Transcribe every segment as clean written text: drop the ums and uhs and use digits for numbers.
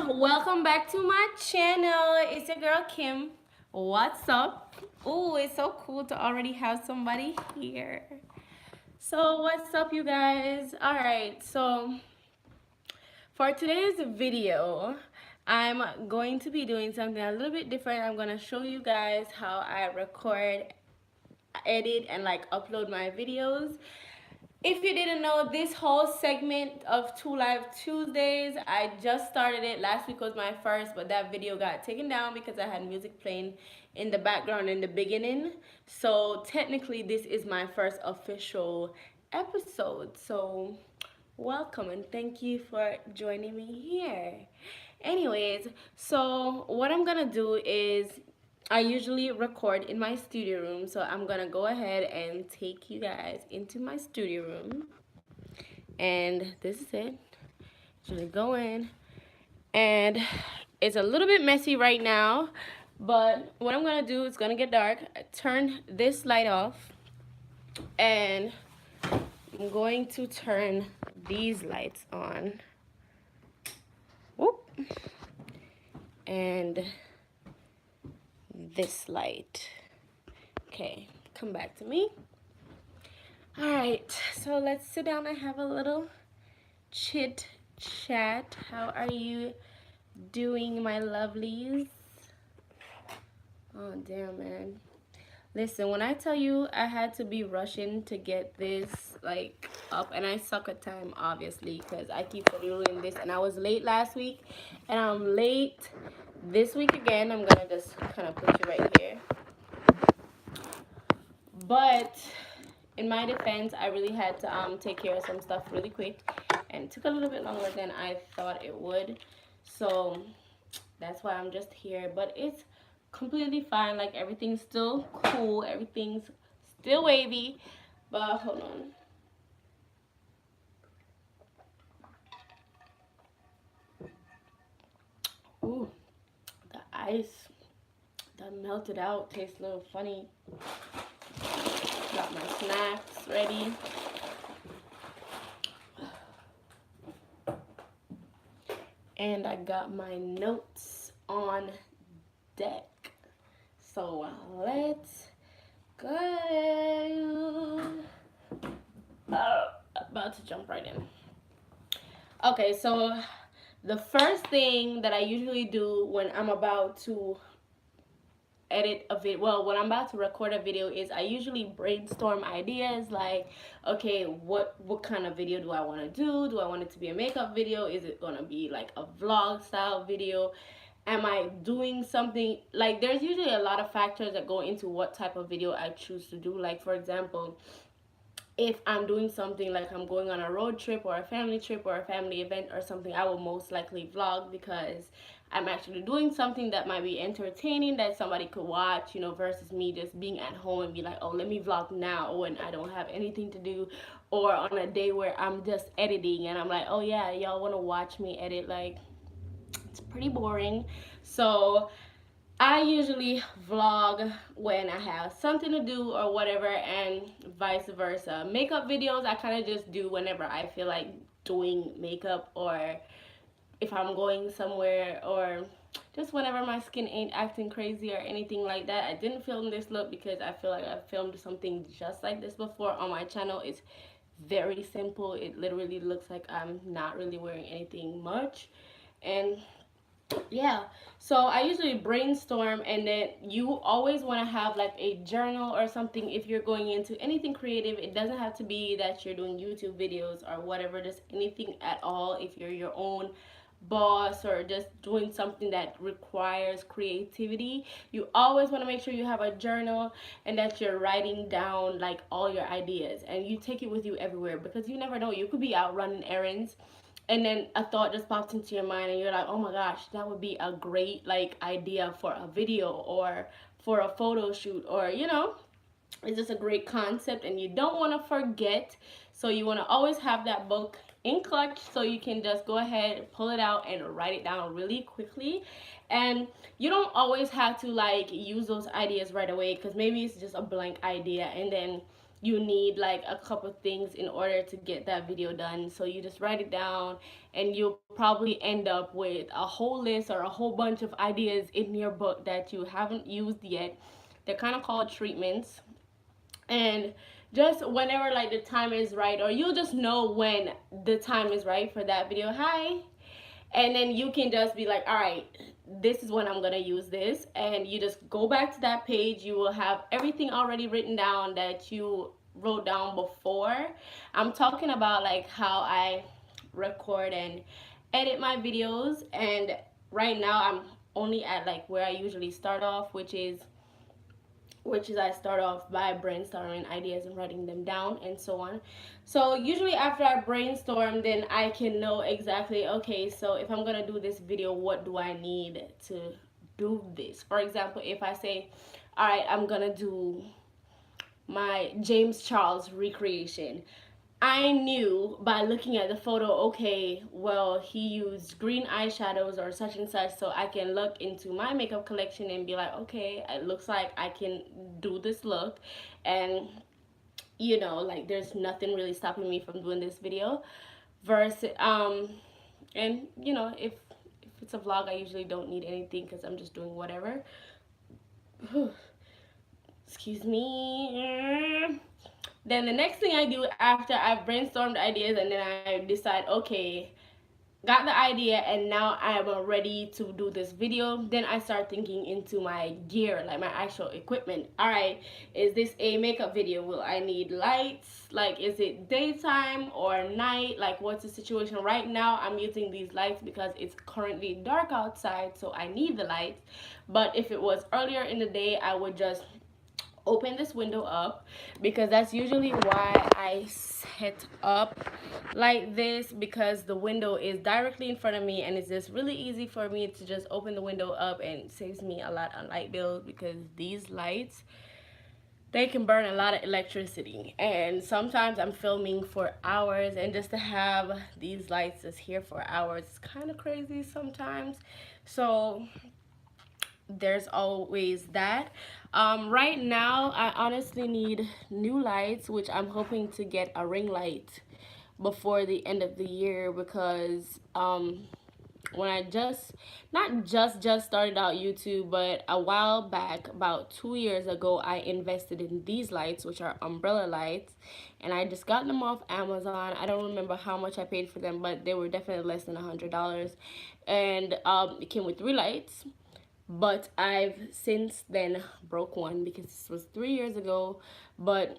Welcome back to my channel. It's your girl Kim. What's up? Oh, it's so cool to already have somebody here. So what's up, you guys? All right, so for today's video, I'm going to be doing something a little bit different. I'm going to show you guys how I record, edit, and like upload my videos. If you didn't know, this whole segment of 2LiveTuesdays, I just started it. Last week was my first, but that video got taken down because I had music playing in the background in the beginning. So technically, this is my first official episode. So welcome and thank you for joining me here. Anyways, so what I'm gonna do is I usually record in my studio room, so I'm gonna go ahead and take you guys into my studio room. And this is it. Just go in. And it's a little bit messy right now, but what I'm gonna do is gonna get dark. Turn this light off, and I'm going to turn these lights on. Whoop. And this light. Okay, come back to me. All right, so let's sit down and have a little chit chat. How are you doing, my lovelies? Oh, damn, man. Listen, when I tell you I had to be rushing to get this like up, and I suck at time obviously because I keep doing this, and I was late last week and I'm late this week again. I'm gonna just kind of put you right here. But in my defense, I really had to take care of some stuff really quick, and it took a little bit longer than I thought it would. So that's why I'm just here, but it's completely fine. Like, everything's still cool, everything's still wavy. But hold on. Ooh, the ice that melted out tastes a little funny. Got my snacks ready. And I got my notes on deck. So let's go. About to jump right in. Okay, so the first thing that I usually do when I'm about to edit a video, well, when I'm about to record a video, is I usually brainstorm ideas like, okay, what kind of video do I want to do? Do I want it to be a makeup video? Is it gonna be like a vlog style video? Am I doing something, like, there's usually a lot of factors that go into what type of video I choose to do. Like, for example, if I'm doing something like I'm going on a road trip or a family trip or a family event or something, I will most likely vlog because I'm actually doing something that might be entertaining that somebody could watch, you know, versus me just being at home and be like, oh, let me vlog now when I don't have anything to do, or on a day where I'm just editing and I'm like, oh yeah, y'all want to watch me edit. Like, it's pretty boring. So I usually vlog when I have something to do or whatever, and vice versa. Makeup videos I kind of just do whenever I feel like doing makeup, or if I'm going somewhere, or just whenever my skin ain't acting crazy or anything like that. I didn't film this look because I feel like I've filmed something just like this before on my channel. It's very simple. It literally looks like I'm not really wearing anything much. And yeah, so I usually brainstorm, and then you always want to have like a journal or something if you're going into anything creative. It doesn't have to be that you're doing YouTube videos or whatever, just anything at all. If you're your own boss or just doing something that requires creativity, you always want to make sure you have a journal and that you're writing down like all your ideas, and you take it with you everywhere, because you never know, you could be out running errands and then a thought just pops into your mind and you're like, oh my gosh, that would be a great like idea for a video or for a photo shoot, or you know, it's just a great concept and you don't want to forget. So you want to always have that book in clutch so you can just go ahead, pull it out and write it down really quickly. And you don't always have to like use those ideas right away, because maybe it's just a blank idea, and then you need like a couple things in order to get that video done. So you just write it down, and you'll probably end up with a whole list or a whole bunch of ideas in your book that you haven't used yet. They're kind of called treatments. And just whenever like the time is right, or you'll just know when the time is right for that video. Hi. And then you can just be like, all right, this is when I'm gonna use this, and you just go back to that page. You will have everything already written down that you wrote down before. I'm talking about like how I record and edit my videos, and right now I'm only at like where I usually start off, which is I start off by brainstorming ideas and writing them down and so on. So usually after I brainstorm, then I can know exactly, okay, so if I'm gonna do this video, what do I need to do this? For example, if I say, all right, I'm gonna do my James Charles recreation, I knew by looking at the photo, okay, well, he used green eyeshadows or such and such, so I can look into my makeup collection and be like, okay, it looks like I can do this look. And, you know, like there's nothing really stopping me from doing this video. Versus, and, you know, if it's a vlog, I usually don't need anything because I'm just doing whatever. Excuse me. Then the next thing I do after I've brainstormed ideas and then I decide, okay, got the idea and now I'm ready to do this video, then I start thinking into my gear, like my actual equipment. All right, is this a makeup video? Will I need lights? Like, is it daytime or night? Like, what's the situation? Right now I'm using these lights because it's currently dark outside, so I need the lights. But if it was earlier in the day, I would just open this window up, because that's usually why I set up like this, because the window is directly in front of me and it's just really easy for me to just open the window up, and it saves me a lot on light bills, because these lights, they can burn a lot of electricity, and sometimes I'm filming for hours, and just to have these lights just here for hours is kind of crazy sometimes. So there's always that. Right now I honestly need new lights, which I'm hoping to get a ring light before the end of the year, because when I just not just started out YouTube, but a while back, about 2 years ago, I invested in these lights, which are umbrella lights, and I just got them off Amazon. I don't remember how much I paid for them, but they were definitely less than $100. And it came with 3 lights, but I've since then broke one, because this was 3 years ago. But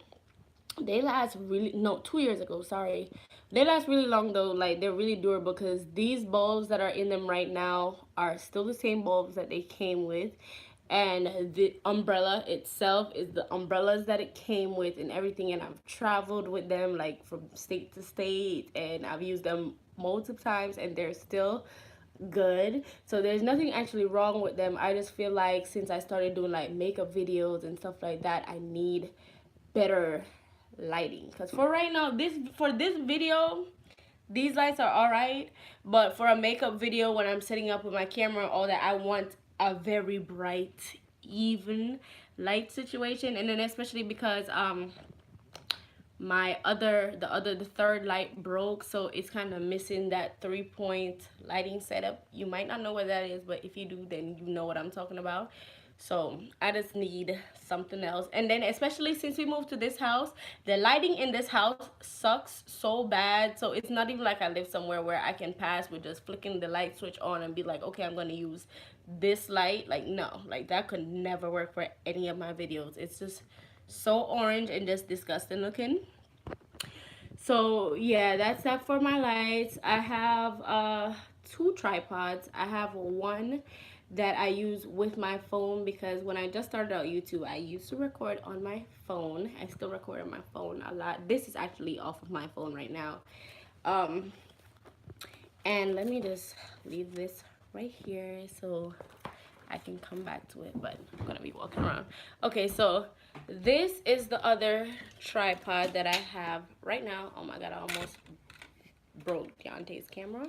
they last really, no, 2 years ago, sorry. They last really long though. Like, they're really durable, because these bulbs that are in them right now are still the same bulbs that they came with, and the umbrella itself is the umbrellas that it came with and everything. And I've traveled with them like from state to state, and I've used them multiple times, and they're still good. So there's nothing actually wrong with them. I just feel like since I started doing like makeup videos and stuff like that, I need better lighting, because for right now, for this video, these lights are all right. But for a makeup video, when I'm setting up with my camera and all that, I want a very bright, even light situation. And then especially because the third light broke, so it's kind of missing that 3-point lighting setup. You might not know what that is, but if you do, then you know what I'm talking about. So I just need something else. And then especially since we moved to this house, the lighting in this house sucks so bad. So it's not even like I live somewhere where I can pass with just flicking the light switch on and be like, okay, I'm gonna use this light. Like, no, like that could never work for any of my videos. It's just so orange and just disgusting looking. So yeah, that's that for my lights. I have 2 tripods. I have one that I use with my phone, because when I just started out YouTube, I used to record on my phone. I still record on my phone a lot. This is actually off of my phone right now. And let me just leave this right here so I can come back to it, but I'm gonna be walking around. Okay, so this is the other tripod that I have right now. Oh my god, I almost broke Deontay's camera.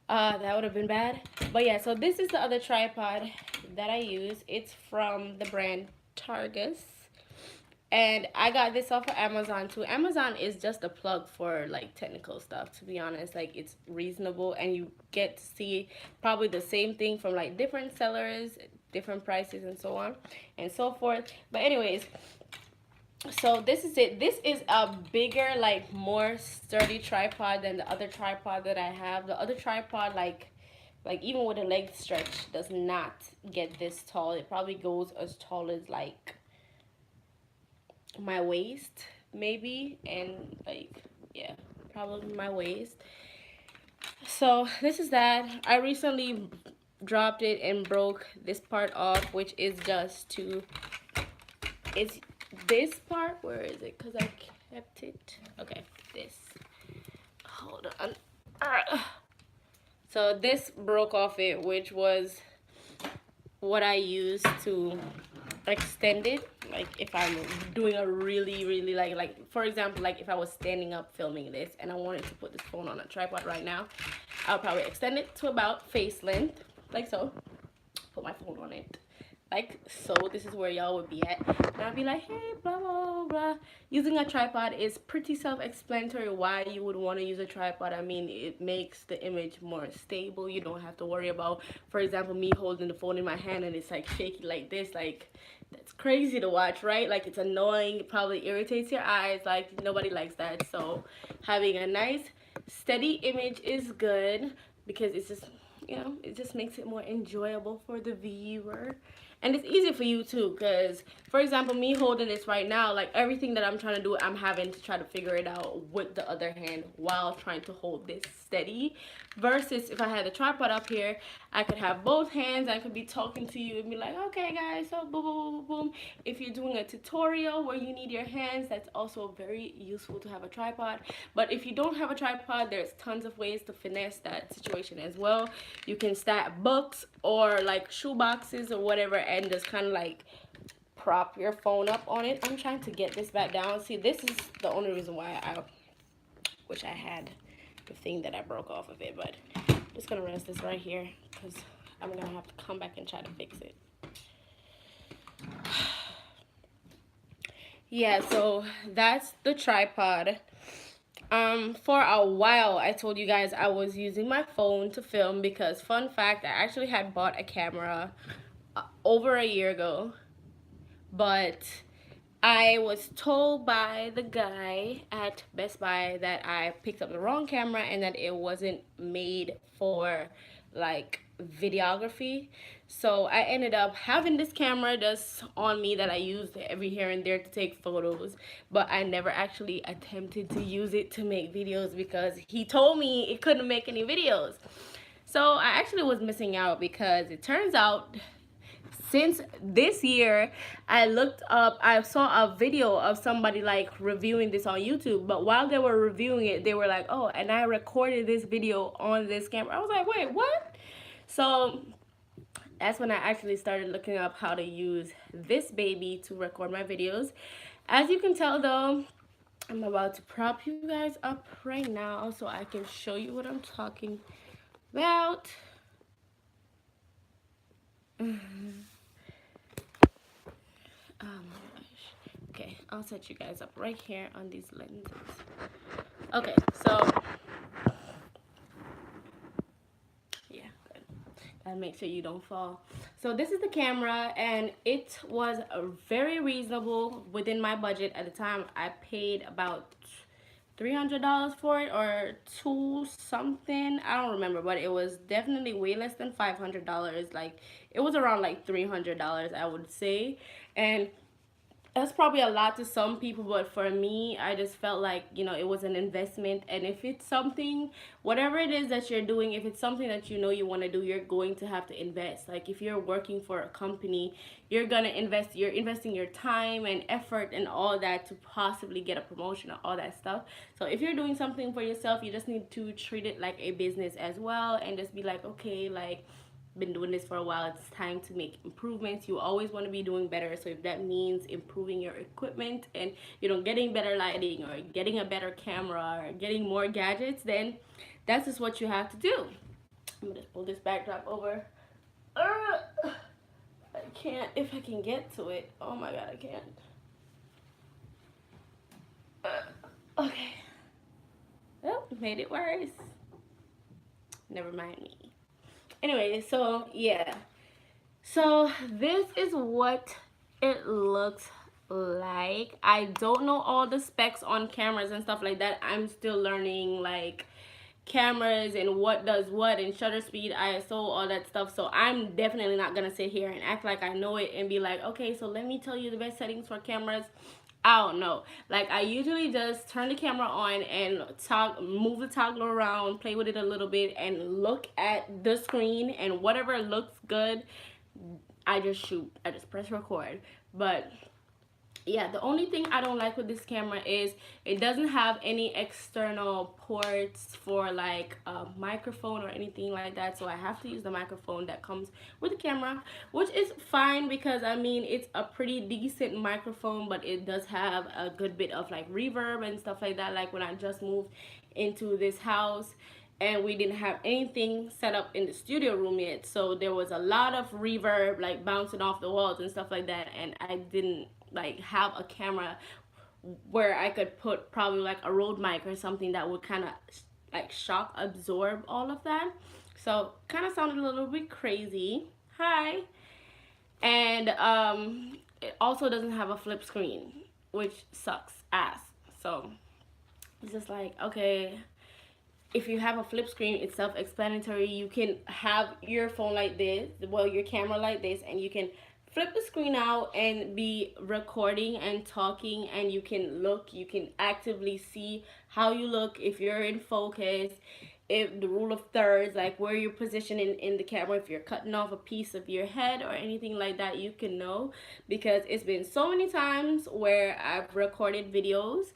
That would have been bad. But yeah, so this is the other tripod that I use. It's from the brand Targus. And I got this off of Amazon too. Amazon is just a plug for like technical stuff, to be honest. Like, it's reasonable, and you get to see probably the same thing from like different sellers, different prices, and so on and so forth. But anyways, so this is it. This is a bigger, like more sturdy tripod than the other tripod that I have. The other tripod, like even with a leg stretch, does not get this tall. It probably goes as tall as like my waist maybe, and like, yeah, probably my waist. So this is that. I recently dropped it and broke this part off, which is just to, it's this part. Where is it? Because I kept it. Okay, this, hold on. So this broke off it, which was what I used to extend it. Like if I'm doing a really like for example, like if I was standing up filming this and I wanted to put this phone on a tripod right now, I'll probably extend it to about face length, like so, put my phone on it like so. This is where y'all would be at, and I'll be like, hey, blah blah blah. Using a tripod is pretty self-explanatory why you would want to use a tripod. I mean, it makes the image more stable. You don't have to worry about, for example, me holding the phone in my hand and it's like shaky like this. Like, that's crazy to watch, right? Like, it's annoying, it probably irritates your eyes. Like, nobody likes that. So having a nice steady image is good, because it's just, you know, it just makes it more enjoyable for the viewer. And it's easy for you too, because for example, me holding this right now, like everything that I'm trying to do, I'm having to try to figure it out with the other hand while trying to hold this steady. Versus if I had the tripod up here, I could have both hands. I could be talking to you and be like, okay guys, so boom boom boom boom. If you're doing a tutorial where you need your hands, that's also very useful to have a tripod. But if you don't have a tripod, there's tons of ways to finesse that situation as well. You can stack books or like shoe boxes or whatever, and just kind of like prop your phone up on it. I'm trying to get this back down. See, this is the only reason why I wish I had the thing that I broke off of it, but I'm just gonna rest this right here because I'm gonna have to come back and try to fix it. Yeah, so that's the tripod. For a while, I told you guys I was using my phone to film, because fun fact, I actually had bought a camera over a year ago, but I was told by the guy at Best Buy that I picked up the wrong camera and that it wasn't made for like videography. So I ended up having this camera just on me that I used every here and there to take photos, but I never actually attempted to use it to make videos because he told me it couldn't make any videos. So I actually was missing out, because it turns out since this year, I looked up, I saw a video of somebody like reviewing this on YouTube, but while they were reviewing it, they were like, oh, and I recorded this video on this camera. I was like, wait, what? So that's when I actually started looking up how to use this baby to record my videos. As you can tell though, I'm about to prop you guys up right now so I can show you what I'm talking about. Oh my gosh. Okay, I'll set you guys up right here on these lenses. Okay, so yeah, good. Gotta make sure you don't fall. So this is the camera, and it was very reasonable within my budget at the time. I paid about $300 for it, or two something, I don't remember, but it was definitely way less than $500. Like, it was around like $300, I would say. And that's probably a lot to some people, but for me, I just felt like, you know, it was an investment. And if it's something, whatever it is that you're doing, if it's something that you know you want to do, you're going to have to invest. Like, if you're working for a company, you're gonna invest, you're investing your time and effort and all that to possibly get a promotion and all that stuff. So if you're doing something for yourself, you just need to treat it like a business as well, and just be like, okay, like, been doing this for a while, it's time to make improvements. You always want to be doing better. So if that means improving your equipment and, you know, getting better lighting or getting a better camera or getting more gadgets, then that's just what you have to do. I'm gonna just pull this backdrop over. I can't, if I can get to it. Oh my god, I can't. Okay. Oh, made it worse. Never mind me. Anyway, so yeah. So this is what it looks like. I don't know all the specs on cameras and stuff like that. I'm still learning like cameras and what does what and shutter speed, ISO, all that stuff. So I'm definitely not gonna sit here and act like I know it and be like, okay, so let me tell you the best settings for cameras. I don't know. Like, I usually just turn the camera on and move the toggle around, play with it a little bit, and look at the screen, and whatever looks good, I just shoot. I just press record. But yeah, the only thing I don't like with this camera is it doesn't have any external ports for like a microphone or anything like that, so I have to use the microphone that comes with the camera, which is fine because I mean it's a pretty decent microphone, but it does have a good bit of like reverb and stuff like that. Like when I just moved into this house and we didn't have anything set up in the studio room yet, so there was a lot of reverb like bouncing off the walls and stuff like that, and I didn't like have a camera where I could put probably like a Rode mic or something that would kind of like shock absorb all of that. So kind of sounded a little bit crazy. Hi. And it also doesn't have a flip screen, which sucks ass. So it's just like, okay, if you have a flip screen, it's self-explanatory. You can have your phone like this, well, your camera like this, and you can flip the screen out and be recording and talking, and you can look, you can actively see how you look, if you're in focus, if the rule of thirds, like where you're positioning in the camera, if you're cutting off a piece of your head or anything like that, you can know, because it's been so many times where I've recorded videos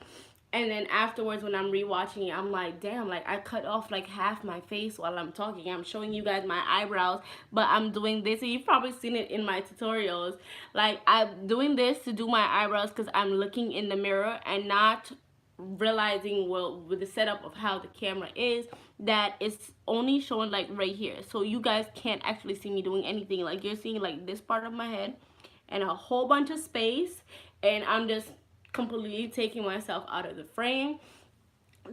and then afterwards when I'm rewatching it, I'm like, damn, like I cut off like half my face while I'm talking. I'm showing you guys my eyebrows, but I'm doing this, and you've probably seen it in my tutorials. Like, I'm doing this to do my eyebrows because I'm looking in the mirror and not realizing, well, with the setup of how the camera is, that it's only showing like right here. So you guys can't actually see me doing anything. Like, you're seeing like this part of my head and a whole bunch of space, and I'm just completely taking myself out of the frame.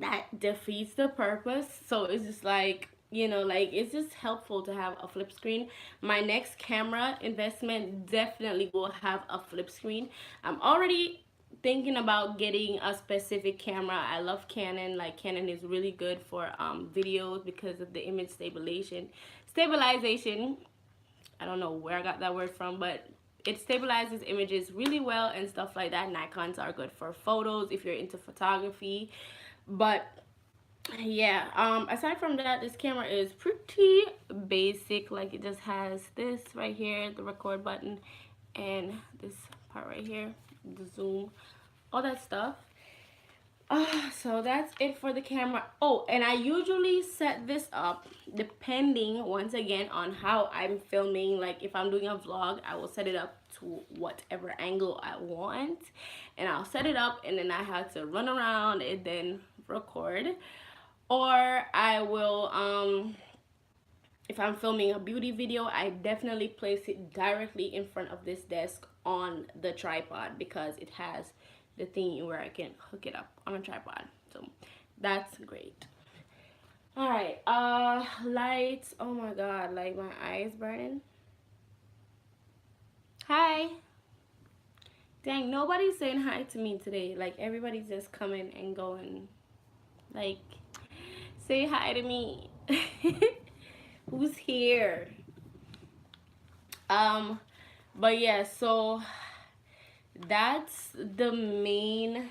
That defeats the purpose. So it's just like, you know, like it's just helpful to have a flip screen. My next camera investment definitely will have a flip screen. I'm already thinking about getting a specific camera. I love Canon. Like, Canon is really good for videos because of the image stabilization. I don't know where I got that word from, but it stabilizes images really well and stuff like that. Nikons are good for photos if you're into photography. But yeah, aside from that, this camera is pretty basic. Like, it just has this right here, the record button, and this part right here, the zoom, all that stuff. So that's it for the camera. Oh, and I usually set this up depending, once again, on how I'm filming. Like, if I'm doing a vlog, I will set it up to whatever angle I want, and I'll set it up, and then I have to run around and then record. Or I will, if I'm filming a beauty video, I definitely place it directly in front of this desk on the tripod, because it has the thing where I can hook it up on a tripod. So that's great. All right, lights. Oh my god, like my eyes burning. Hi. Dang, nobody's saying hi to me today. Like, everybody's just coming and going. Like, say hi to me. Who's here? But yeah, so that's the main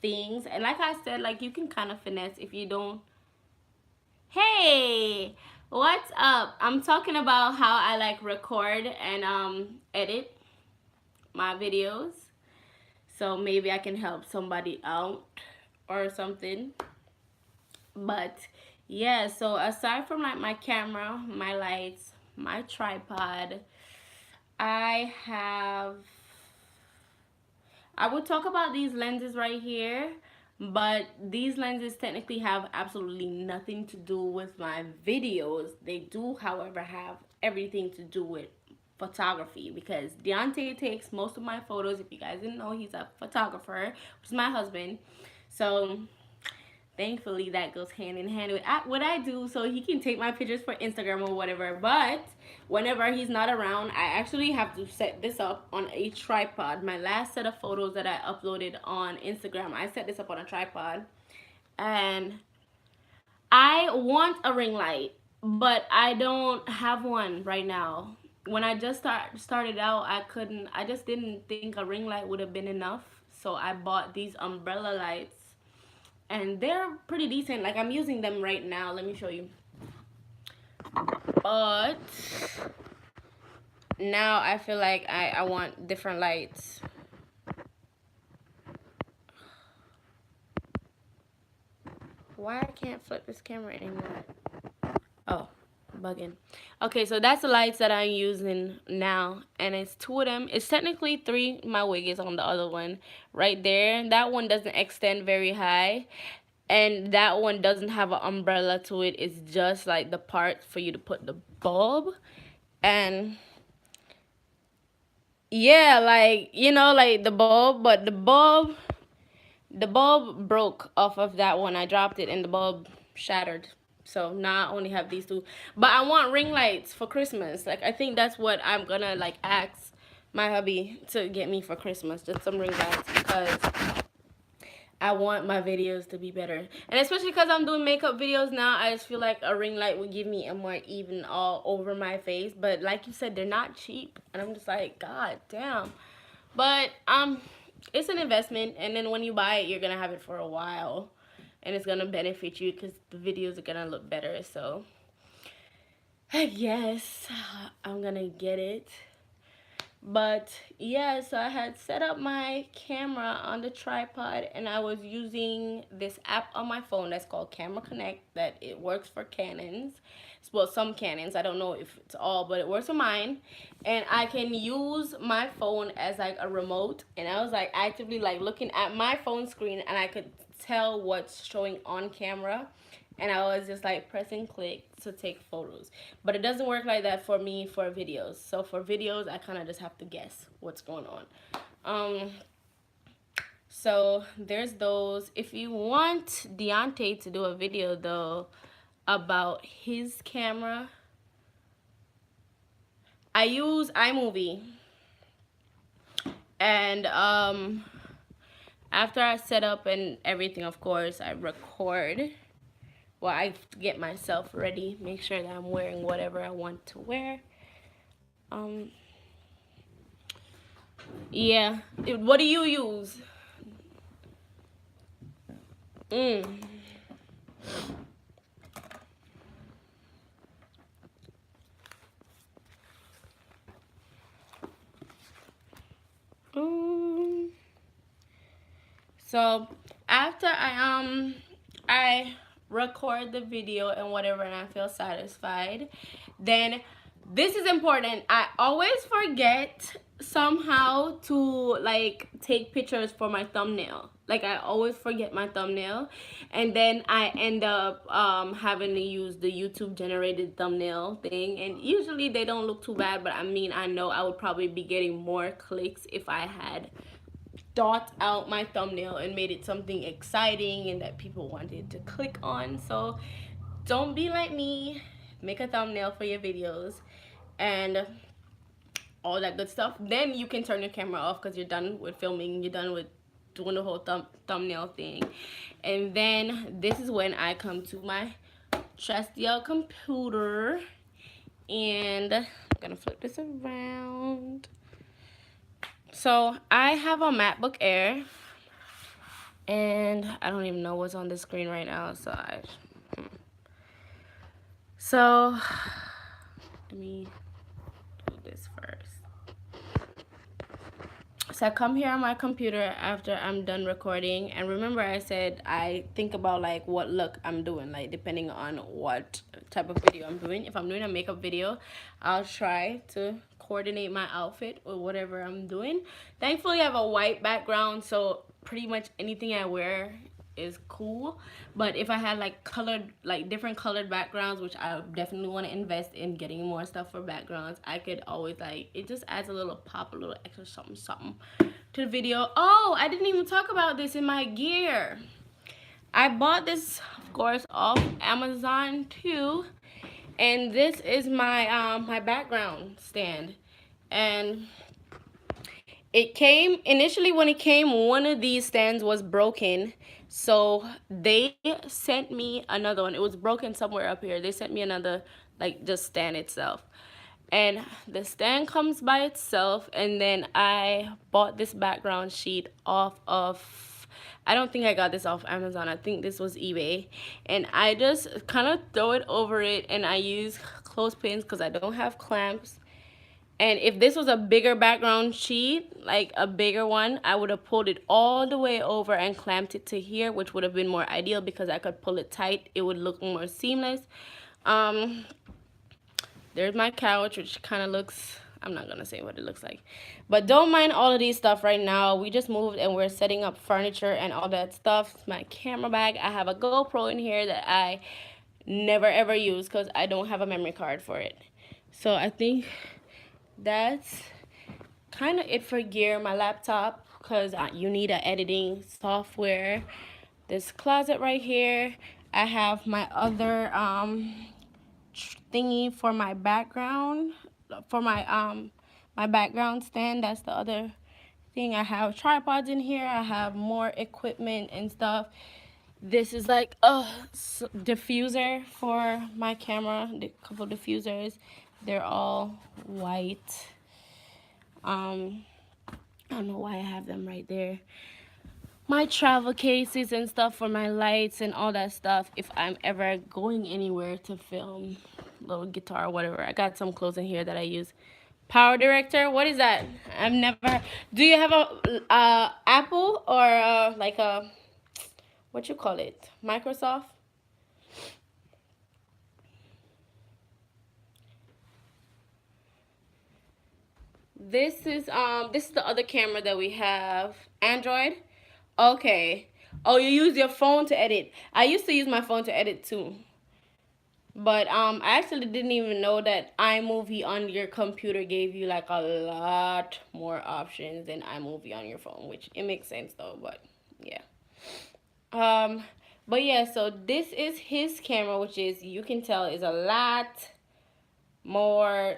things. And like I said, like, you can kind of finesse if you don't. Hey, what's up? I'm talking about how I like record and edit my videos, so maybe I can help somebody out or something. But yeah, so aside from like my camera, my lights, my tripod, I would talk about these lenses right here, but these lenses technically have absolutely nothing to do with my videos. They do, however, have everything to do with photography, because Deontay takes most of my photos. If you guys didn't know, he's a photographer, which is my husband. So thankfully that goes hand in hand with what I do, so he can take my pictures for Instagram or whatever. But whenever he's not around, I actually have to set this up on a tripod. My last set of photos that I uploaded on Instagram, I set this up on a tripod. And I want a ring light, but I don't have one right now. When I just started out, I just didn't think a ring light would have been enough. So I bought these umbrella lights, and they're pretty decent. Like, I'm using them right now. Let me show you. But now I feel like I want different lights. Why I can't flip this camera anymore? Oh, bugging. Okay, so that's the lights that I'm using now, and it's two of them. It's technically three. My wig is on the other one right there. That one doesn't extend very high, and that one doesn't have an umbrella to it. It's just like the part for you to put the bulb. And yeah, like, you know, like the bulb, but the bulb broke off of that one. I dropped it and the bulb shattered. So now I only have these two. But I want ring lights for Christmas. Like, I think that's what I'm gonna like ask my hubby to get me for Christmas. Just some ring lights, because I want my videos to be better. And especially because I'm doing makeup videos now, I just feel like a ring light would give me a more even all over my face. But like you said, they're not cheap. And I'm just like, God damn. But it's an investment, and then when you buy it, you're gonna have it for a while, and it's gonna benefit you because the videos are gonna look better. So I guess I'm gonna get it. But yeah, so I had set up my camera on the tripod, and I was using this app on my phone that's called Camera Connect, that it works for Canons. Well, some Canons, I don't know if it's all, but it works for mine. And I can use my phone as like a remote, and I was like actively like looking at my phone screen, and I could tell what's showing on camera, and I was just like pressing click to take photos. But it doesn't work like that for me for videos. So for videos, I kind of just have to guess what's going on. So there's those. If you want Deontay to do a video though about his camera, I use iMovie. And after I set up and everything, of course, I record. Well, I get myself ready, make sure that I'm wearing whatever I want to wear. Yeah. What do you use? So after I record the video and whatever, and I feel satisfied, then this is important. I always forget somehow to like take pictures for my thumbnail. Like, I always forget my thumbnail, and then I end up having to use the YouTube generated thumbnail thing, and usually they don't look too bad. But I mean, I know I would probably be getting more clicks if I had thought out my thumbnail and made it something exciting and that people wanted to click on. So don't be like me. Make a thumbnail for your videos and all that good stuff. Then you can turn your camera off because you're done with filming. You're done with doing the whole thumbnail thing. And then this is when I come to my trusty old computer, and I'm gonna flip this around. So I have a MacBook Air, and I don't even know what's on the screen right now. So let me do this first. So I come here on my computer after I'm done recording, and remember I said I think about like what look I'm doing, like depending on what type of video I'm doing. If I'm doing a makeup video, I'll try to coordinate my outfit with whatever I'm doing. Thankfully I have a white background, so pretty much anything I wear is cool. But if I had like colored, like different colored backgrounds, which I definitely want to invest in getting more stuff for backgrounds, I could always like, it just adds a little pop, a little extra something to the video. Oh, I didn't even talk about this in my gear. I bought this, of course, off Amazon too, and this is my my background stand. And it came initially, when it came, one of these stands was broken, so they sent me another one. It was broken somewhere up here. They sent me another, like, just stand itself. And the stand comes by itself, and then I bought this background sheet off of, I don't think I got this off Amazon, I think this was eBay. And I just kind of throw it over it, and I use clothespins because I don't have clamps. And if this was a bigger background sheet, like a bigger one, I would have pulled it all the way over and clamped it to here, which would have been more ideal because I could pull it tight. It would look more seamless. There's my couch, which kind of looks, I'm not going to say what it looks like. But don't mind all of these stuff right now. We just moved and we're setting up furniture and all that stuff. My camera bag. I have a GoPro in here that I never ever use because I don't have a memory card for it. So I think that's kind of it for gear. My laptop, because you need an editing software. This closet right here. I have my other thingy for my background, for my background stand. That's the other thing. I have tripods in here. I have more equipment and stuff. This is like a diffuser for my camera. A couple diffusers. They're all white. I don't know why I have them right there. My travel cases and stuff for my lights and all that stuff if I'm ever going anywhere to film. Little guitar or whatever. I got some clothes in here that I use. Power director, what is that? I've never. Do you have a Apple or like a, what you call it, Microsoft? This is the other camera that we have. Android. Okay. Oh, you use your phone to edit. I used to use my phone to edit too. But I actually didn't even know that iMovie on your computer gave you like a lot more options than iMovie on your phone, which it makes sense though, but yeah. But yeah, so this is his camera, which is, you can tell, is a lot more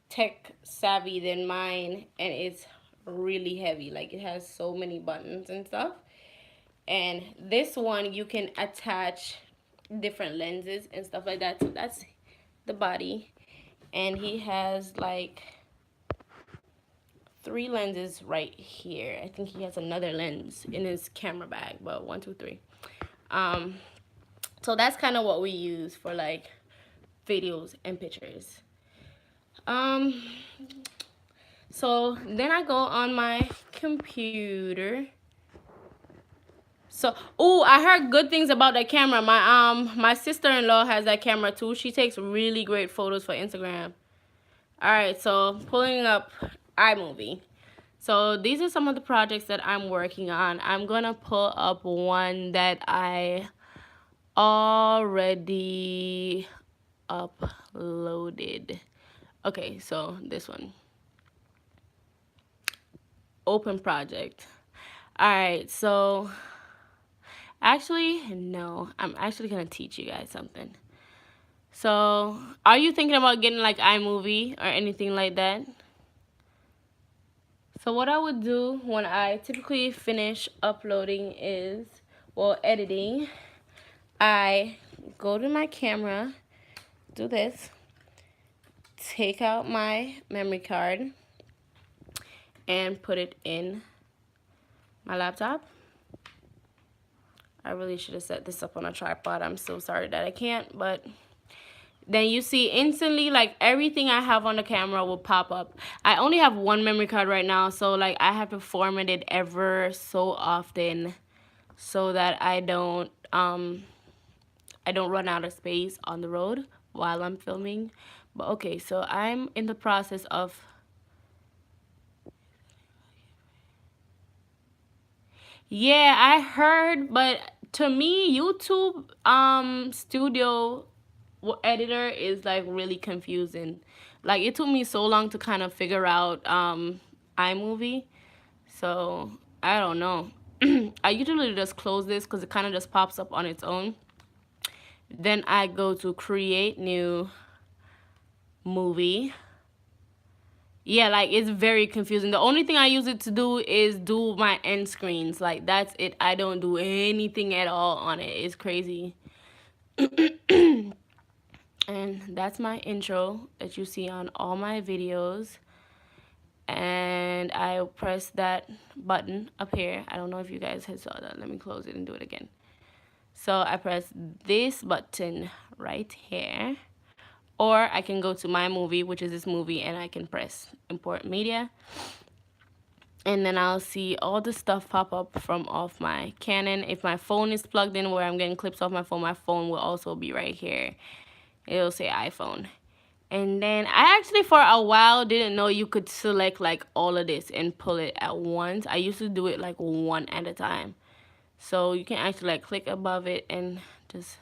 tech savvy than mine, and it's really heavy. Like, it has so many buttons and stuff. And this one, you can attach different lenses and stuff like that. So that's the body, and he has like 3 lenses right here. I think he has another lens in his camera bag, but 1, 2, 3. So that's kind of what we use for like videos and pictures. So then I go on my computer. So, oh, I heard good things about that camera. My sister-in-law has that camera too. She takes really great photos for Instagram. All right, so pulling up iMovie. So these are some of the projects that I'm working on. I'm gonna pull up one that I already uploaded. Okay, so this one. Open project. All right, so actually, no, I'm actually gonna teach you guys something. So, are you thinking about getting like iMovie or anything like that? So what I would do when I typically finish uploading is, well, editing, I go to my camera, do this, take out my memory card, and put it in my laptop. I really should have set this up on a tripod. I'm so sorry that I can't, but then you see instantly, like, everything I have on the camera will pop up. I only have 1 memory card right now, so like I have to format it ever so often so that I don't run out of space on the road while I'm filming. But okay, so I'm in the process of, yeah, I heard, but to me, YouTube Studio editor is like really confusing. Like, it took me so long to kind of figure out iMovie. So I don't know. I usually just close this because it kind of just pops up on its own. Then I go to create new movie. Yeah, like it's very confusing. The only thing I use it to do is do my end screens. Like that's it. I don't do anything at all on it. It's crazy. And that's my intro that you see on all my videos. And I press that button up here. I don't know if you guys had saw that. Let me close it and do it again. So I press this button right here. Or I can go to my movie, which is this movie, and I can press import media. And then I'll see all the stuff pop up from off my Canon. If my phone is plugged in where I'm getting clips off my phone will also be right here. It'll say iPhone. And then I actually for a while didn't know you could select like all of this and pull it at once. I used to do it like one at a time. So you can actually like click above it and just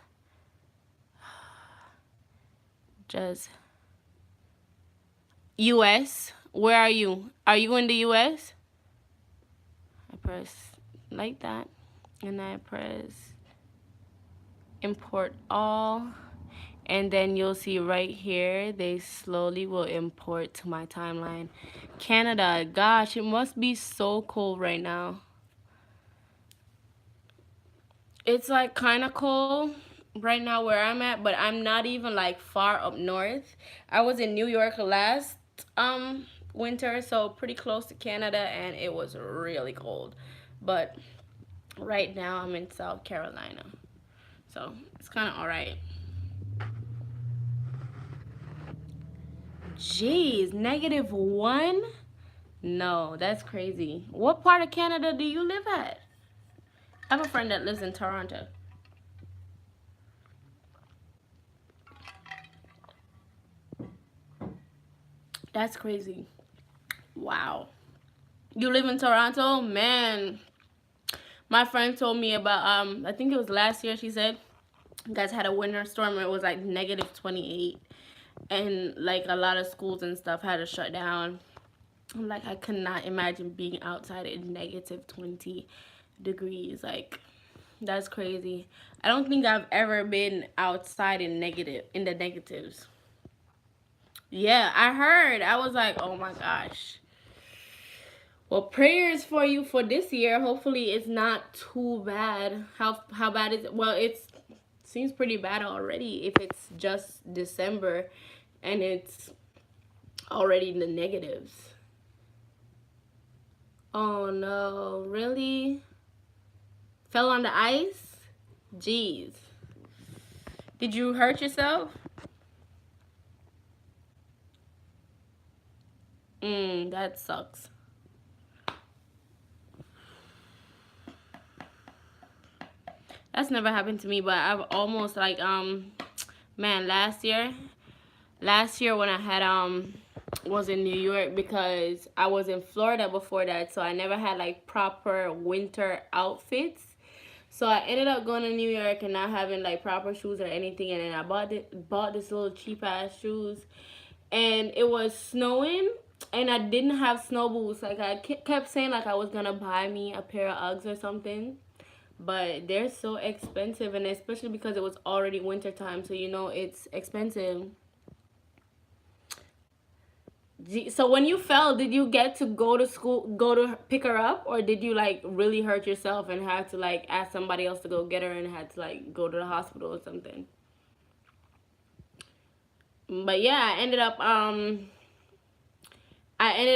US. Where are you? Are you in the US? I press like that and I press import all. And then you'll see right here, they slowly will import to my timeline. Canada, gosh, it must be so cold right now. It's like kind of cold right now where I'm at, but I'm not even like far up north. I was in New York last winter, so pretty close to Canada, and it was really cold. But right now I'm in South Carolina, so it's kind of all right. Jeez, -1? No, that's crazy. What part of Canada do you live at? I have a friend that lives in Toronto. That's crazy. Wow. You live in Toronto? Man. My friend told me about, I think it was last year, she said, you guys had a winter storm. It was like -28. And like a lot of schools and stuff had to shut down. I'm like, I could not imagine being outside in -20 degrees. Like, that's crazy. I don't think I've ever been outside in the negatives. Yeah, I heard. I was like, oh my gosh. Well, prayers for you for this year. Hopefully it's not too bad. How bad is it? Well, it seems pretty bad already if it's just December and it's already in the negatives. Oh no, really? Fell on the ice? Jeez. Did you hurt yourself? That sucks. That's never happened to me, but I've almost like man, last year when I had was in New York, because I was in Florida before that, so I never had like proper winter outfits. So I ended up going to New York and not having like proper shoes or anything, and then I bought this little cheap ass shoes, and it was snowing, and I didn't have snow boots. Like I kept saying like I was gonna buy me a pair of Uggs or something, but they're so expensive, and especially because it was already winter time, so you know it's expensive. So when you fell, did you get to go to school, go to pick her up, or did you like really hurt yourself and have to like ask somebody else to go get her and had to like go to the hospital or something? But yeah, I ended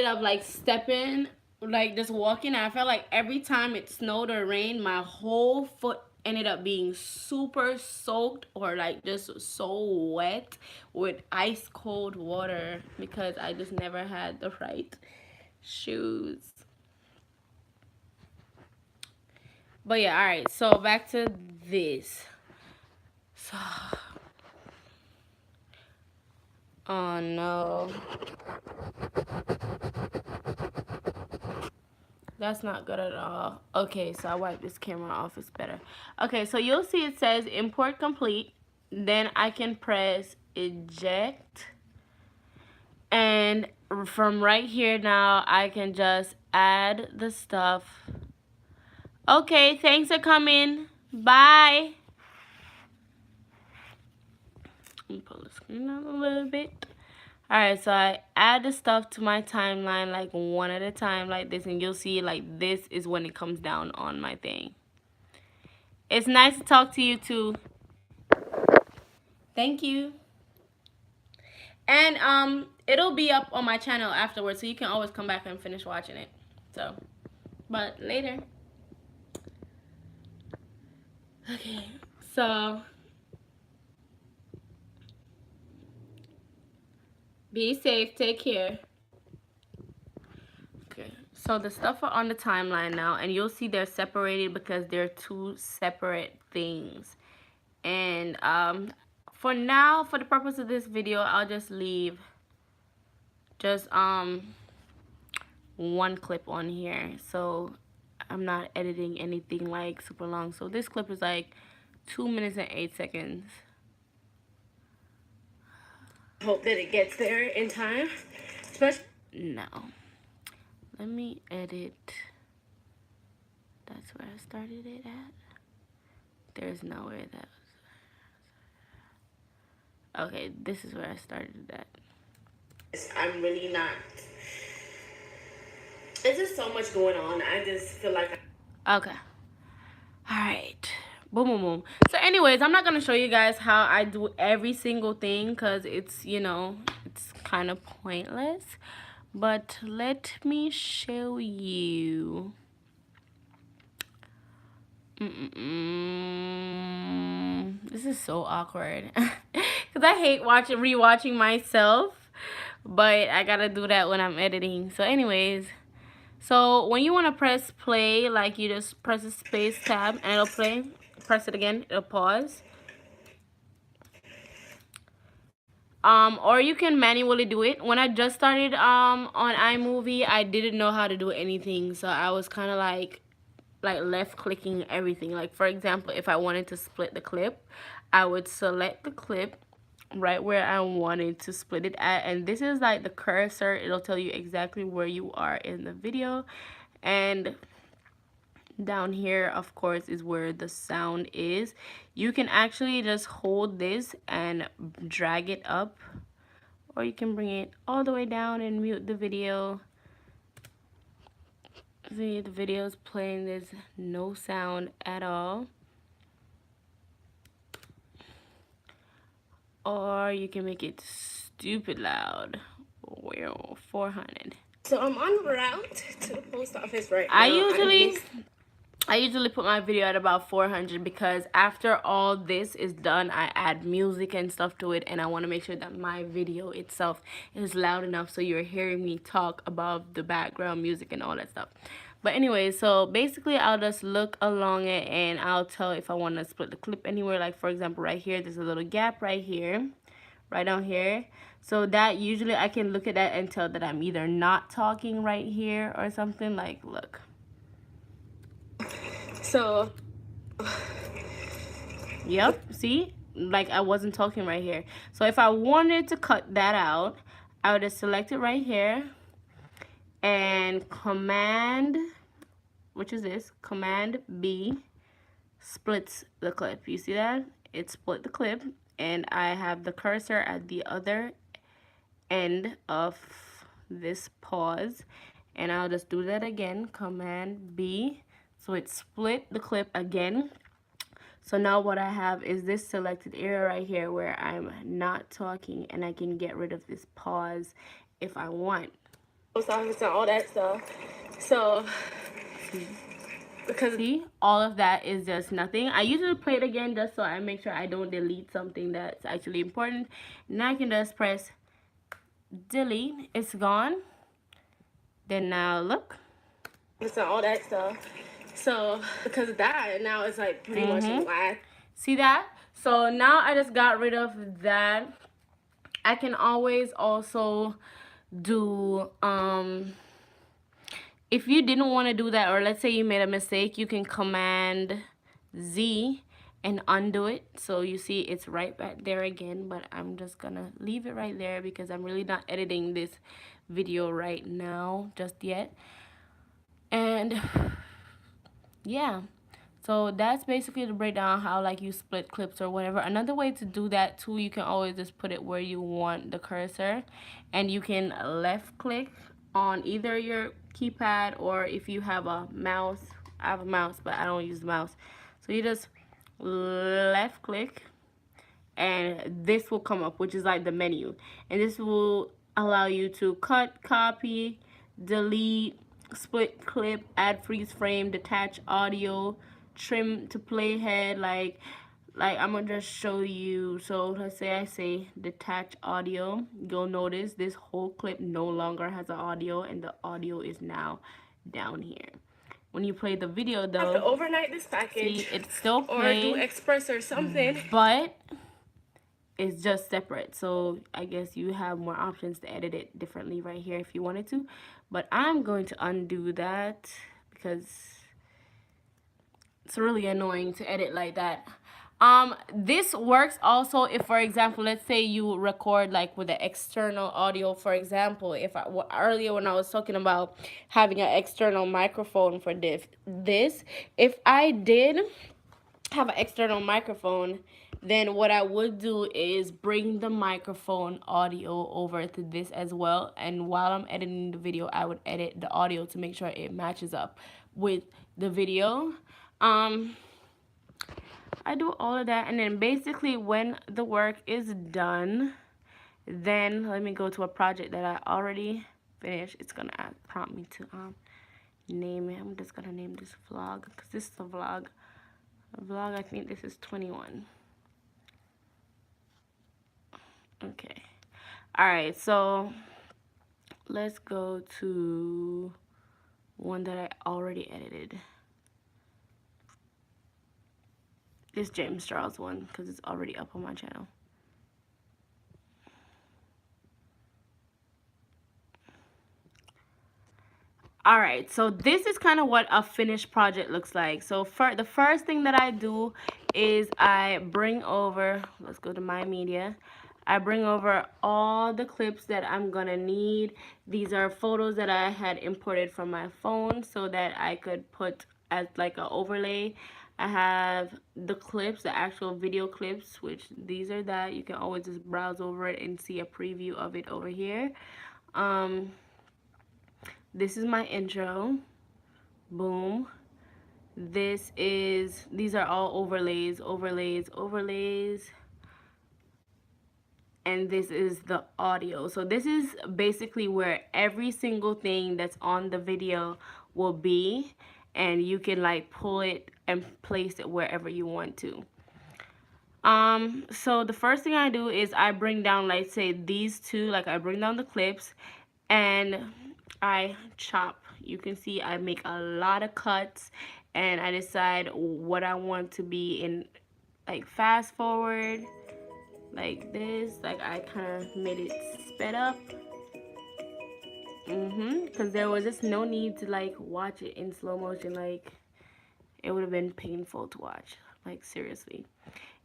up like stepping, like just walking. I felt like every time it snowed or rained, my whole foot ended up being super soaked or like just so wet with ice cold water because I just never had the right shoes. But yeah, all right. So back to this. So, oh no. That's not good at all. Okay, so I wipe this camera off. It's better. Okay, so you'll see it says import complete. Then I can press eject. And from right here now, I can just add the stuff. Okay, thanks for coming. Bye. Let me pull the screen out a little bit. Alright, so I add the stuff to my timeline like one at a time like this, and you'll see like this is when it comes down on my thing. It's nice to talk to you too. Thank you. And it'll be up on my channel afterwards, so you can always come back and finish watching it. So, but later. Okay, so be safe, take care. Okay, so the stuff are on the timeline now, and you'll see they're separated because they're two separate things. And for now, for the purpose of this video, I'll just leave just one clip on here, so I'm not editing anything like super long. So this clip is like 2 minutes and 8 seconds. Hope that it gets there in time. No, let me edit. That's where I started it at. There's nowhere that was. Okay, this is where I started at. I'm really not. There's just so much going on. I just feel like. Okay. Alright. Boom, boom, boom. So anyways, I'm not going to show you guys how I do every single thing because it's, you know, it's kind of pointless. But let me show you. This is so awkward. Because I hate rewatching myself. But I got to do that when I'm editing. So anyways. So when you want to press play, like you just press the space tab and it'll play. Press it again, it'll pause. Or you can manually do it. When I just started on iMovie, I didn't know how to do anything, so I was kind of like left clicking everything. Like for example, if I wanted to split the clip, I would select the clip right where I wanted to split it at, and this is like the cursor. It'll tell you exactly where you are in the video, and down here of course is where the sound is. You can actually just hold this and drag it up, or you can bring it all the way down and mute the video. See, the video is playing, there's no sound at all. Or you can make it stupid loud. Wow, 400. So I'm en route to the post office right now. I usually put my video at about 400 because after all this is done, I add music and stuff to it, and I want to make sure that my video itself is loud enough so you're hearing me talk above the background music and all that stuff. But anyway, so basically I'll just look along it and I'll tell if I want to split the clip anywhere. Like for example, right here, there's a little gap right here, right down here. So that usually I can look at that and tell that I'm either not talking right here or something. Like, look. So, yep, see? Like I wasn't talking right here. So if I wanted to cut that out, I would just select it right here and Command, which is this, Command B, splits the clip. You see that? It split the clip, and I have the cursor at the other end of this pause, and I'll just do that again, Command B. So it split the clip again. So now what I have is this selected area right here where I'm not talking, and I can get rid of this pause if I want. Post office and all that stuff. So because see, all of that is just nothing. I usually play it again just so I make sure I don't delete something that's actually important. Now I can just press delete. It's gone. Then now look. It's all that stuff. So because of that, now it's like pretty much black. See that? So now I just got rid of that. I can always also do if you didn't want to do that, or let's say you made a mistake, you can Command Z and undo it. So you see it's right back there again, but I'm just gonna leave it right there because I'm really not editing this video right now just yet. And yeah, so that's basically the breakdown how like you split clips or whatever. Another way to do that too, you can always just put it where you want the cursor, and you can left click on either your keypad, or if you have a mouse. I have a mouse, but I don't use the mouse. So you just left click, and this will come up, which is like the menu, and this will allow you to cut, copy, delete, split clip, add freeze frame, detach audio, trim to playhead. Like I'm gonna just show you. So let's say I say detach audio, you'll notice this whole clip no longer has an audio, and the audio is now down here. When you play the video though, have to overnight this package, see, it's still playing, or do express or something, but it's just separate. So I guess you have more options to edit it differently right here if you wanted to, but I'm going to undo that because it's really annoying to edit like that. This works also if, for example, let's say you record like with the external audio. For example, if earlier when I was talking about having an external microphone for this, if I did have an external microphone, then what I would do is bring the microphone audio over to this as well, and while I'm editing the video, I would edit the audio to make sure it matches up with the video. I do all of that, and then basically when the work is done, then let me go to a project that I already finished. It's gonna prompt me to name it. I'm just gonna name this vlog because this is a vlog. I think this is 21. Okay. Alright, so let's go to one that I already edited. This James Charles one because it's already up on my channel. Alright, so this is kind of what a finished project looks like. So for the first thing that I do is I bring over, let's go to my media. I bring over all the clips that I'm gonna need. These are photos that I had imported from my phone so that I could put as like an overlay. I have the clips, the actual video clips, which these are that. You can always just browse over it and see a preview of it over here. This is my intro. Boom. These are all overlays. And this is the audio. So this is basically where every single thing that's on the video will be, and you can like pull it and place it wherever you want to. So the first thing I do is I bring down, like say these two, like I bring down the clips and I chop. You can see I make a lot of cuts, and I decide what I want to be in, like fast forward like this. Like I kind of made it sped up, because there was just no need to like watch it in slow motion. Like it would have been painful to watch, like seriously.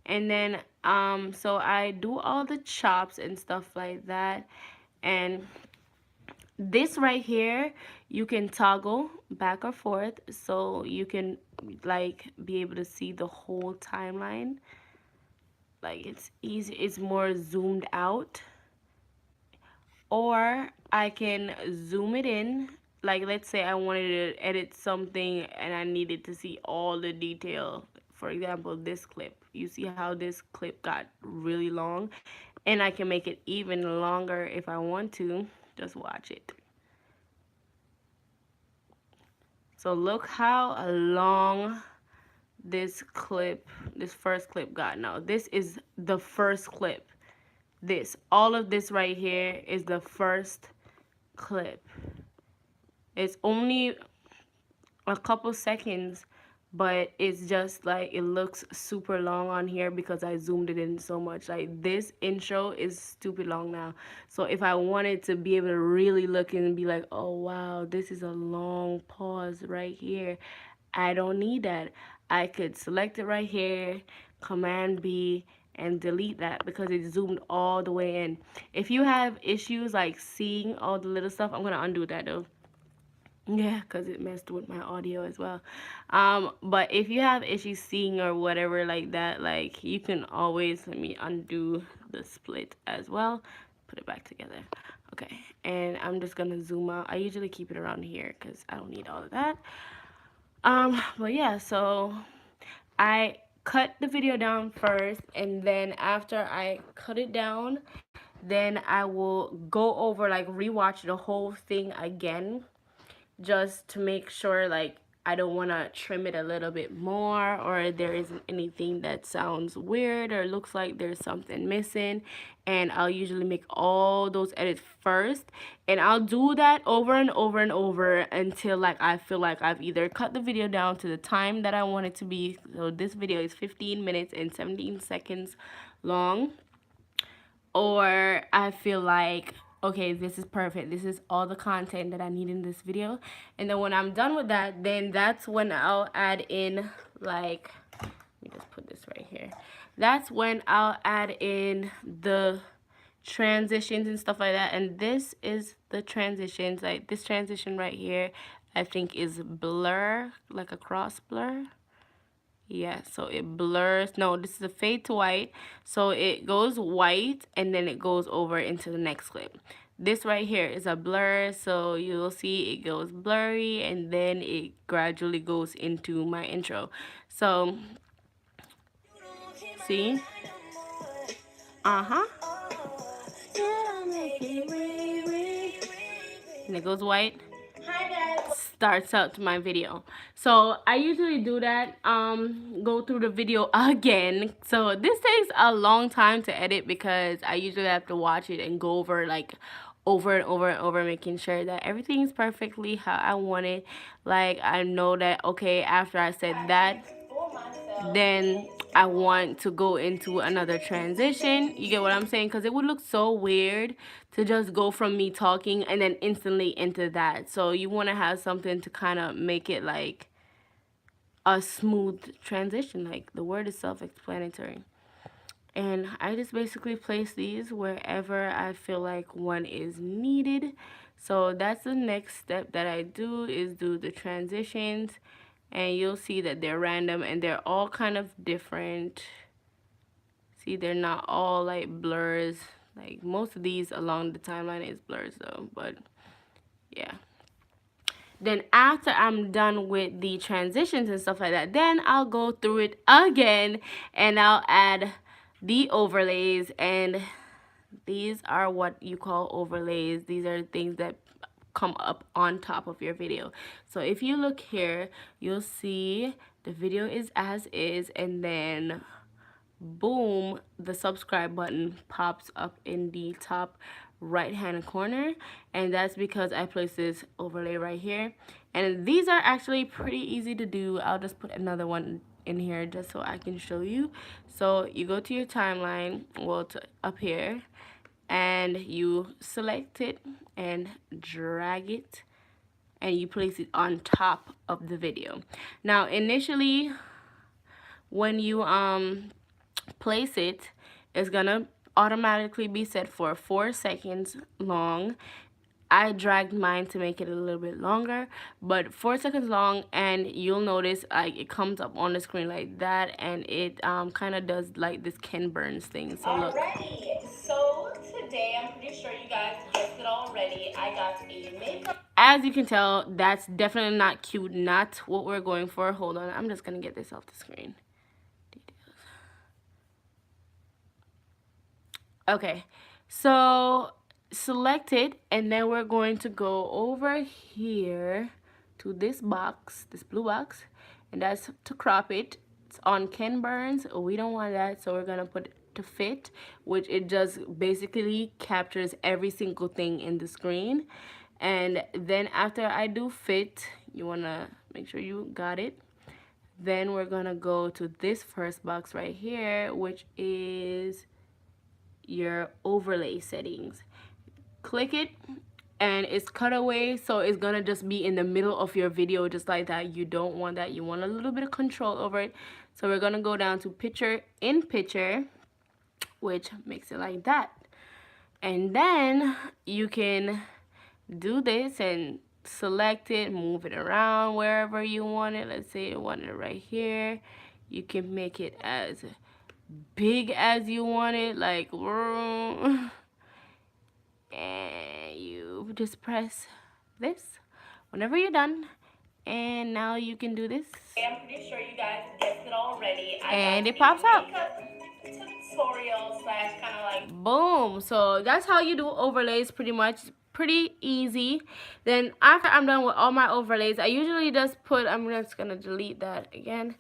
And then so I do all the chops and stuff like that. And this right here, you can toggle back or forth so you can like be able to see the whole timeline. Like it's easy, it's more zoomed out. Or I can zoom it in. Like let's say I wanted to edit something and I needed to see all the detail. For example, this clip. You see how this clip got really long, and I can make it even longer if I want to. Just watch it. So look how long this first clip got. Now this is the first clip. All of this right here is the first clip. It's only a couple seconds, but it's just like it looks super long on here because I zoomed it in so much. Like this intro is stupid long now. So if I wanted to be able to really look and be like, oh wow, this is a long pause right here, I don't need that. I could select it right here, Command B, and delete that because it zoomed all the way in. If you have issues like seeing all the little stuff, I'm gonna undo that though. Yeah, because it messed with my audio as well. But if you have issues seeing or whatever like that, like you can always, let me undo the split as well. Put it back together. Okay, and I'm just gonna zoom out. I usually keep it around here because I don't need all of that. But yeah, so I cut the video down first, and then after I cut it down, then I will go over, like, rewatch the whole thing again just to make sure, like, I don't want to trim it a little bit more, or there isn't anything that sounds weird or looks like there's something missing. And I'll usually make all those edits first, and I'll do that over and over and over until, like, I feel like I've either cut the video down to the time that I want it to be. So this video is 15 minutes and 17 seconds long, or I feel like, okay, this is perfect, this is all the content that I need in this video. And then when I'm done with that, then that's when I'll add in, like, let me just put this right here. That's when I'll add in the transitions and stuff like that. And this is the transitions, like this transition right here, I think is blur, like a cross blur. Yeah, so it blurs. No, this is a fade to white. So it goes white and then it goes over into the next clip. This right here is a blur, so you'll see it goes blurry and then it gradually goes into my intro. So, see? Uh-huh. And it goes white. Starts out my video. So I usually do that, go through the video again. So this takes a long time to edit because I usually have to watch it and go over, like, over and over and over, making sure that everything's perfectly how I want it. Like, I know that, okay, after I said that, then I want to go into another transition. You get what I'm saying? Because it would look so weird to just go from me talking and then instantly into that. So you want to have something to kind of make it like a smooth transition. Like, the word is self-explanatory. And I just basically place these wherever I feel like one is needed. So that's the next step that I do, is do the transitions. And you'll see that they're random and they're all kind of different. See, they're not all like blurs. Like, most of these along the timeline is blurs though, but yeah. Then after I'm done with the transitions and stuff like that, then I'll go through it again and I'll add the overlays. And these are what you call overlays. These are things that come up on top of your video. So if you look here, you'll see the video is as is, and then boom, the subscribe button pops up in the top right hand corner, and that's because I placed this overlay right here. And these are actually pretty easy to do. I'll just put another one in here just so I can show you. So you go to your timeline, well, to up here, and you select it and drag it and you place it on top of the video. Now initially when you place it, it's gonna automatically be set for 4 seconds long. I dragged mine to make it a little bit longer, but 4 seconds long, and you'll notice like it comes up on the screen like that, and it kind of does like this Ken Burns thing. So look. Alrighty, so today I'm pretty sure you guys guessed it already. I got a makeup. As you can tell, that's definitely not cute, not what we're going for. Hold on, I'm just gonna get this off the screen. Okay, so select it, and then we're going to go over here to this box, this blue box, and that's to crop it. It's on Ken Burns. We don't want that, so we're gonna put to fit, which it just basically captures every single thing in the screen. And then after I do fit, you wanna make sure you got it. Then we're gonna go to this first box right here, which is your overlay settings. Click it, and it's cutaway, so it's gonna just be in the middle of your video just like that. You don't want that. You want a little bit of control over it. So we're gonna go down to picture in picture, which makes it like that. And then you can do this and select it, move it around wherever you want it. Let's say you want it right here. You can make it as big as you want it, like, and you just press this whenever you're done, and now you can do this. I'm pretty sure you guys guessed it already. And it pops up. Tutorial slash kind of like boom. So that's how you do overlays, pretty much. Pretty easy. Then after I'm done with all my overlays, I usually just put, I'm just gonna delete that again.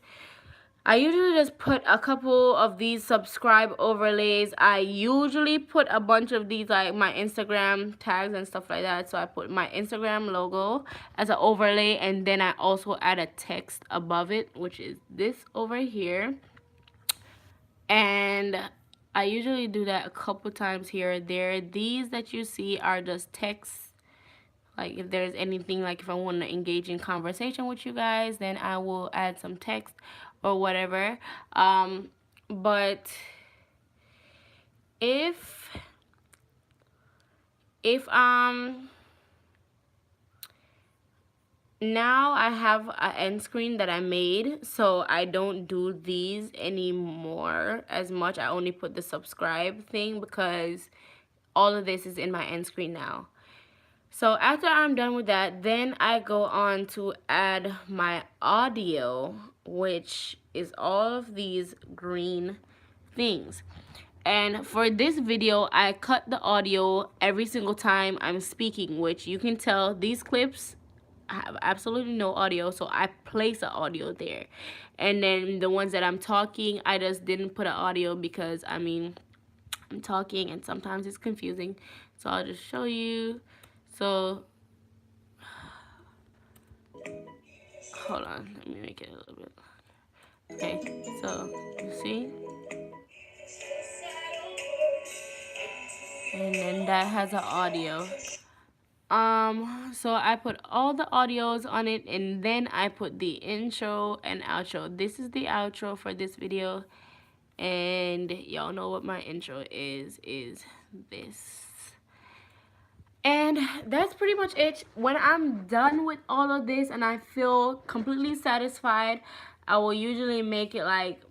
I usually just put a couple of these subscribe overlays. I usually put a bunch of these, like my Instagram tags and stuff like that. So I put my Instagram logo as an overlay, and then I also add a text above it, which is this over here. And I usually do that a couple times here or there. These that you see are just text. Like if there's anything, like if I want to engage in conversation with you guys, then I will add some text or whatever. But if now I have an end screen that I made, so I don't do these anymore as much. I only put the subscribe thing because all of this is in my end screen now. So after I'm done with that, then I go on to add my audio, which is all of these green things. And for this video, I cut the audio every single time I'm speaking, which you can tell these clips have absolutely no audio, so I place the audio there. And then the ones that I'm talking, I just didn't put an audio because, I mean, I'm talking and sometimes it's confusing. So I'll just show you. So, hold on, let me make it a little bit. Okay, so, you see? And then that has an audio. So I put all the audios on it, and then I put the intro and outro. This is the outro for this video, and y'all know what my intro is this. And that's pretty much it. When I'm done with all of this and I feel completely satisfied, I will usually make it like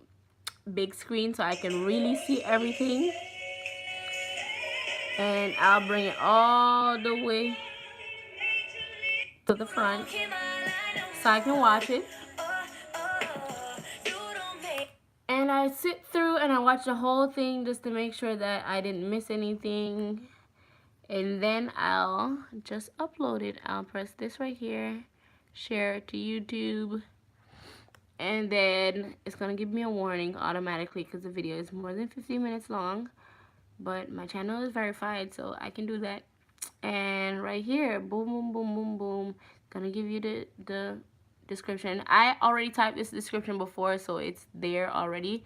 big screen so I can really see everything. And I'll bring it all the way to the front so I can watch it. And I sit through and I watch the whole thing just to make sure that I didn't miss anything. And then I'll just upload it. I'll press this right here, share it to YouTube, and then it's gonna give me a warning automatically because the video is more than 15 minutes long. But my channel is verified, so I can do that. And right here, boom, boom, boom, boom, boom, gonna give you the description. I already typed this description before, so it's there already.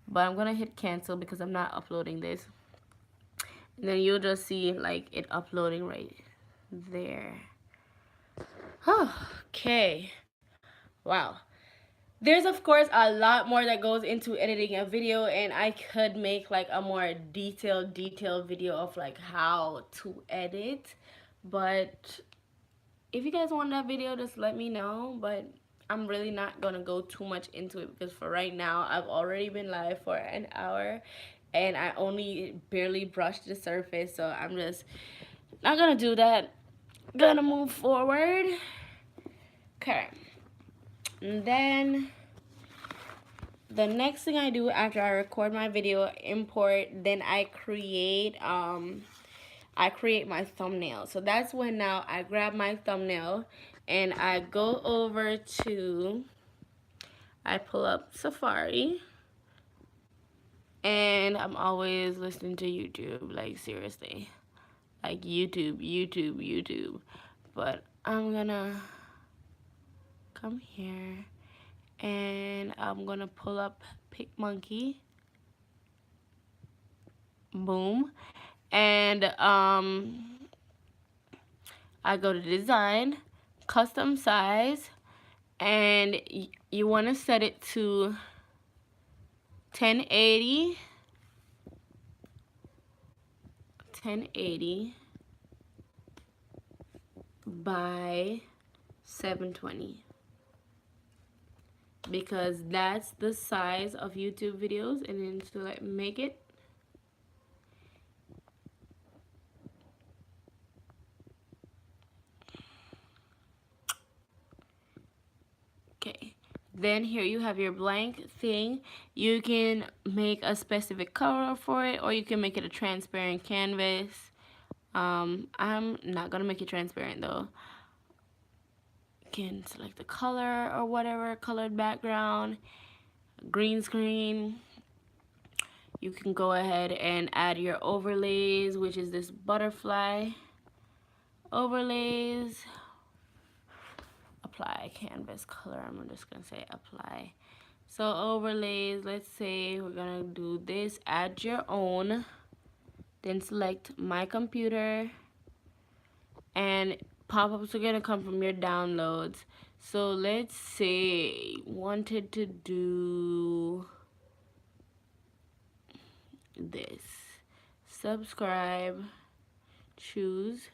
But I'm gonna hit cancel because I'm not uploading this. And then you'll just see like it uploading right there. Okay. Wow. There's of course a lot more that goes into editing a video, and I could make like a more detailed video of like how to edit. But if you guys want that video, just let me know. But I'm really not gonna go too much into it because for right now I've already been live for an hour and I only barely brushed the surface, so I'm just not gonna do that. Gonna move forward. Okay. And then the next thing I do after I record my video, import, then I create my thumbnail. So that's when now I grab my thumbnail and I go over to, I pull up Safari, and I'm always listening to YouTube, like seriously, like YouTube. But I'm gonna come here and I'm gonna pull up PicMonkey. Boom. And I go to design, custom size, and you want to set it to 1080 by 720, because that's the size of YouTube videos. And then to like make it, okay, then here you have your blank thing. You can make a specific color for it, or you can make it a transparent canvas. I'm not gonna make it transparent though. You can select the color or whatever, colored background, green screen. You can go ahead and add your overlays, which is this butterfly overlays. Apply canvas color. I'm just gonna say apply. So overlays, let's say we're gonna do this, add your own, then select my computer, and pop-ups are gonna come from your downloads. So let's say wanted to do this, subscribe, choose.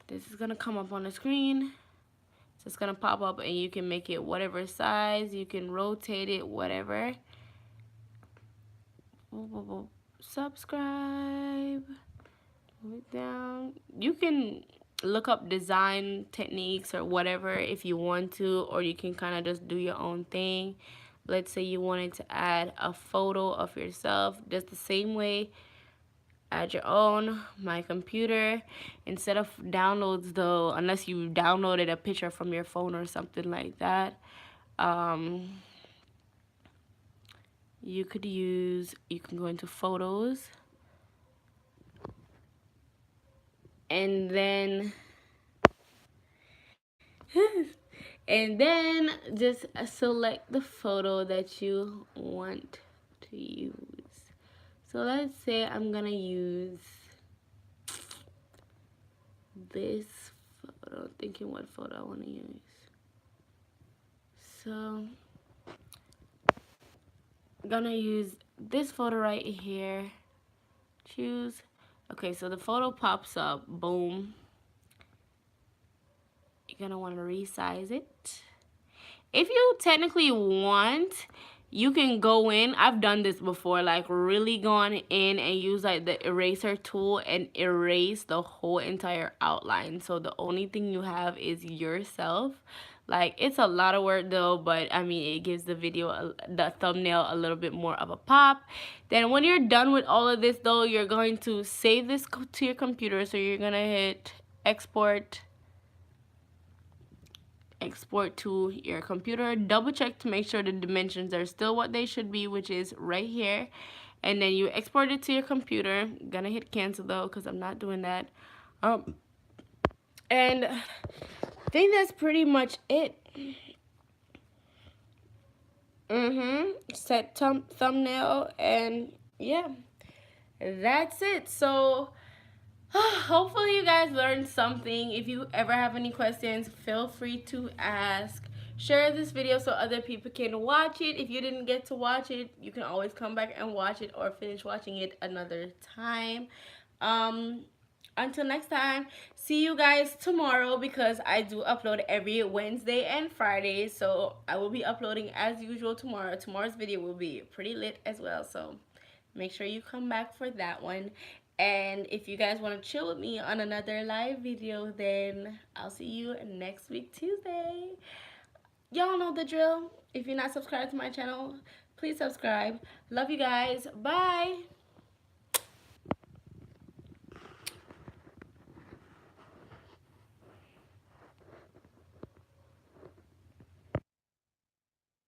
This is gonna come up on the screen. So it's gonna pop up, and you can make it whatever size, you can rotate it, whatever. Subscribe, move it down. You can look up design techniques or whatever if you want to, or you can kind of just do your own thing. Let's say you wanted to add a photo of yourself, just the same way, add your own, my computer. Instead of downloads though, unless you downloaded a picture from your phone or something like that, you can go into photos, and then and then just select the photo that you want to use. So let's say I'm gonna use this photo, thinking what photo I want to use. So I'm gonna use this photo right here. Choose. Okay, so the photo pops up. Boom. You're gonna want to resize it. If you technically want, you can go in. I've done this before, like really gone in and use like the eraser tool and erase the whole entire outline. So the only thing you have is yourself. Like, it's a lot of work though, but I mean, it gives the video, the thumbnail, a little bit more of a pop. Then when you're done with all of this though, you're going to save this to your computer. So you're gonna hit export to your computer. Double check to make sure the dimensions are still what they should be, which is right here. And then you export it to your computer. I'm gonna hit cancel though, because I'm not doing that. And I think that's pretty much it. Set thumbnail, and yeah, that's it. So hopefully you guys learned something. If you ever have any questions, feel free to ask. Share this video so other people can watch it. If you didn't get to watch it, you can always come back and watch it or finish watching it another time. Until next time, see you guys tomorrow, because I do upload every Wednesday and Friday. So I will be uploading as usual tomorrow. Tomorrow's video will be pretty lit as well. So make sure you come back for that one. And if you guys want to chill with me on another live video, then I'll see you next week, Tuesday. Y'all know the drill. If you're not subscribed to my channel, please subscribe. Love you guys. Bye.